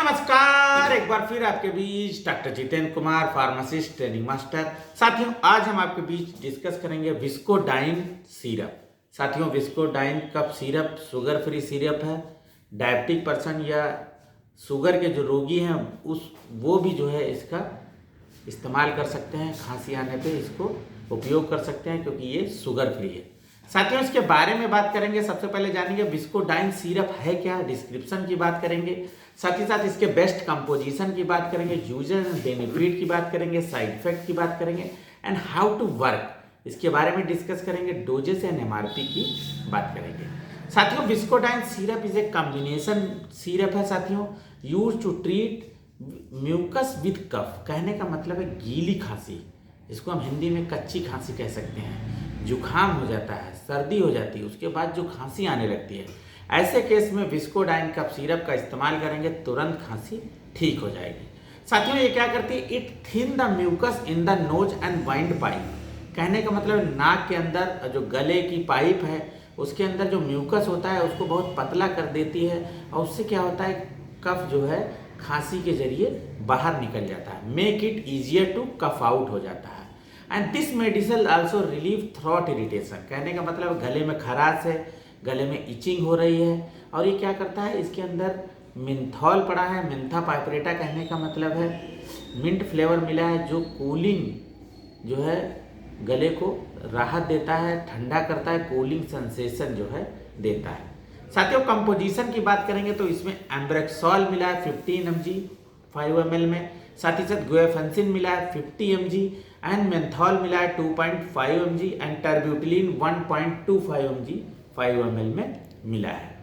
नमस्कार, एक बार फिर आपके बीच doctor Jitendra Kumar, pharmacist training master. साथियों, आज हम आपके बीच डिस्कस करेंगे विस्कोडाइन सिरप। साथियों, Viscodyne cough syrup sugar free syrup है। डायबिटिक पर्सन या शुगर के जो रोगी हैं वो भी जो है इसका इस्तेमाल कर सकते हैं। खांसी आने पे इसको उपयोग कर सकते हैं क्योंकि ये शुगर फ्री है। साथियों, इसके बारे में बात करेंगे। सबसे पहले जानेंगे विस्कोडाइन सिरप है क्या, डिस्क्रिप्शन की बात करेंगे। साथ ही साथ इसके बेस्ट कंपोजिशन की बात करेंगे, यूजर एंड बेनिफिट की बात करेंगे, साइड इफेक्ट की बात करेंगे एंड हाउ टू वर्क इसके बारे में डिस्कस करेंगे। डोजेस एंड एमआरपी की बात करेंगे। साथियों, Viscodyne syrup is a combination syrup है। साथियों, use to treat mucus with cough. कहने का मतलब है गीली खांसी, इसको हम हिंदी में कच्ची खांसी कह सकते हैं। जुखाम हो जाता है, सर्दी हो जाती है, उसके बाद जो खांसी आने लगती है, ऐसे केस में विस्कोडाइन कफ सिरप का इस्तेमाल करेंगे, तुरंत खांसी ठीक हो जाएगी। साथियों, ये क्या करती है? It thin the mucus in the nose and windpipe. कहने का मतलब नाक के अंदर जो गले की पाइप है उसके अंदर जो म्यूकस होता है उसको बहुत पतला कर देती है और उससे क्या होता है, कफ जो है खांसी के जरिए बाहर निकल जाता है। Make it easier to cough out हो जाता है। And this medicine also relieve throat irritation. कहने का मतलब गले में खराश है, गले में इचिंग हो रही है और ये क्या करता है, इसके अंदर मिंथॉल पड़ा है। मिंथा पाइपरेटा कहने का मतलब है मिंट फ्लेवर मिला है जो कूलिंग जो है गले को राहत देता है, ठंडा करता है, कूलिंग सेंसेशन जो है देता है। साथियों, कंपोजिशन की बात करेंगे तो इसमें एम्ब्रेक्सोल मिला है 15 mg 5 ml में। साथ ही साथ गुएफेंसिन मिला है 50 mg एंड मेंथॉल मिला है 2.5 mg एंड टर्ब्यूटिलिन 1.25 mg 5 ml में मिला है।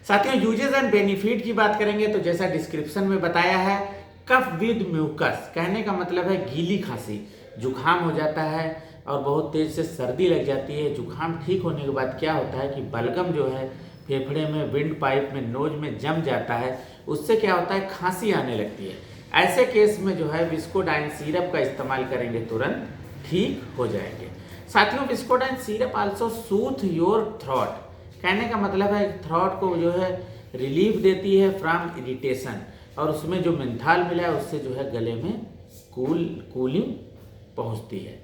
साथियों, यूजेस एंड बेनिफिट की बात करेंगे तो जैसा डिस्क्रिप्शन में बताया है, कफ विद म्यूकस कहने का मतलब है गीली खांसी, जुखाम हो जाता है और बहुत तेज से सर्दी लग जाती है। जुखाम ठीक होने के बाद क्या होता है कि बलगम जो है फेफड़े में, विंड पाइप में, नोज में जम जाता है, उससे क्या होता है, खांसी आने लगती है। ऐसे केस में जो है विस्कोडाइन सिरप का इस्तेमाल करेंगे, तुरंत ठीक हो जाएंगे। साथियों, Viscodyne syrup also soothe your throat. कहने का मतलब है थ्रोट को जो है रिलीफ देती है फ्रॉम इरिटेशन और उसमें जो मेंथॉल मिला है उससे जो है गले में कूलिंग पहुंचती है।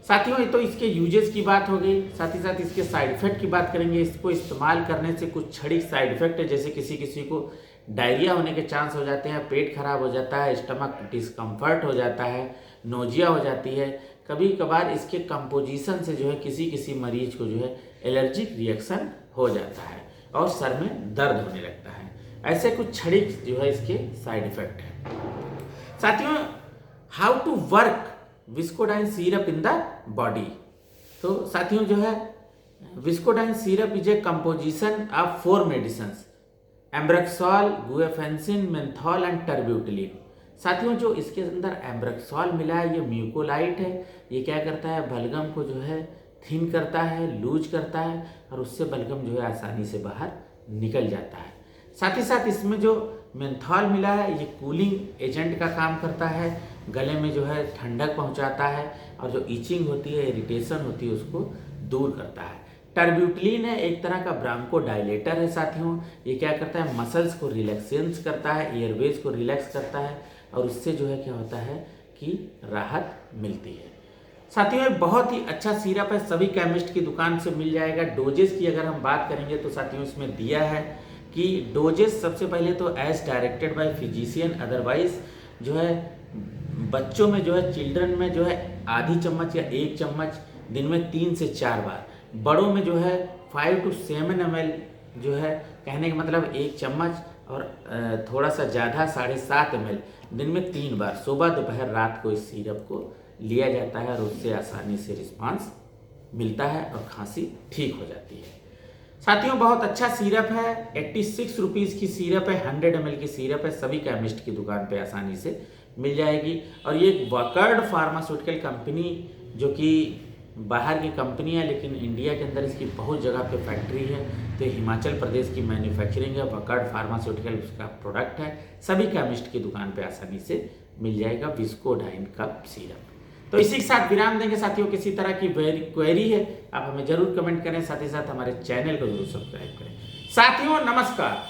साथियों, तो इसके यूजेस की बात हो गई। साथ ही साथ इसके साइड इफेक्ट की बात करेंगे। इसको इस्तेमाल करने से कुछ क्षणिक साइड इफेक्ट है, जैसे किसी को डायरिया होने के चांस हो जाते हैं, पेट खराब हो जाता है, स्टमक डिस्कम्फर्ट हो जाता है, नोजिया हो जाती है। कभी कभार इसके कंपोजिशन से जो है किसी मरीज को जो है एलर्जिक रिएक्शन हो जाता है और सर में दर्द होने लगता है। ऐसे कुछ क्षणिक जो है इसके साइड इफेक्ट है। साथियों, how to work Viscodyne syrup in the body. तो साथियों, जो है Viscodyne syrup is a composition of 4 medicines, ambroxol, guaifenesin, menthol and terbutaline. साथियों, जो इसके अंदर एम्ब्रेक्सोल मिला है ये म्यूकोलाइट है। ये क्या करता है, बलगम को जो है थिन करता है, लूज करता है और उससे बलगम जो है आसानी से बाहर निकल जाता है। साथ ही साथ इसमें जो मेंथॉल मिला है ये कूलिंग एजेंट का काम करता है, गले में जो है ठंडक पहुंचाता है और जो इचिंग होती है, इरिटेशन होती है, उसको दूर करता है। टर्ब्यूटिलिन है एक तरह का ब्रांको डायलेटर है। साथियों, ये क्या करता है, मसल्स को रिलैक्सेंस करता है, एयरवेज को रिलैक्स करता है और उससे जो है क्या होता है कि राहत मिलती है। साथियों, ये बहुत ही अच्छा सिरप है, सभी केमिस्ट की दुकान से मिल जाएगा। डोजेस की अगर हम बात करेंगे तो साथियों इसमें दिया है कि डोजेस सबसे पहले तो as directed by physician, otherwise जो है बच्चों में जो है चिल्ड्रन में जो है आधी चम्मच या 1 चम्मच दिन में 3 से 4 बार, बड़ों में जो है 5 to 7 ml जो है कहने का मतलब 1 चम्मच और थोड़ा सा ज़्यादा 7.5 ml दिन में 3 बार, सुबह दोपहर रात को इस सिरप को लिया जाता है और उससे आसानी से रिस्पांस मिलता है और खांसी ठीक हो जाती है। साथियों, बहुत अच्छा सिरप है, 86 रुपीज़ की सिरप है, 100 ml की सिरप है, सभी केमिस्ट की दुकान पे आसानी से मिल जाएगी। और ये वकर्ड फार्मास्यूटिकल कंपनी जो कि बाहर की कंपनी है लेकिन इंडिया के अंदर इसकी बहुत जगह पे फैक्ट्री है, तो हिमाचल प्रदेश की मैन्युफैक्चरिंग है। वकर्ड फार्मास्यूटिकल उसका प्रोडक्ट है, सभी केमिस्ट की दुकान पे आसानी से मिल जाएगा विस्कोडाइन कफ सिरप। तो इसी के साथ विराम देंगे। साथियों, किसी तरह की क्वेरी है आप हमें जरूर कमेंट करें, साथ ही साथ हमारे चैनल को जरूर सब्सक्राइब करें। साथियों, नमस्कार।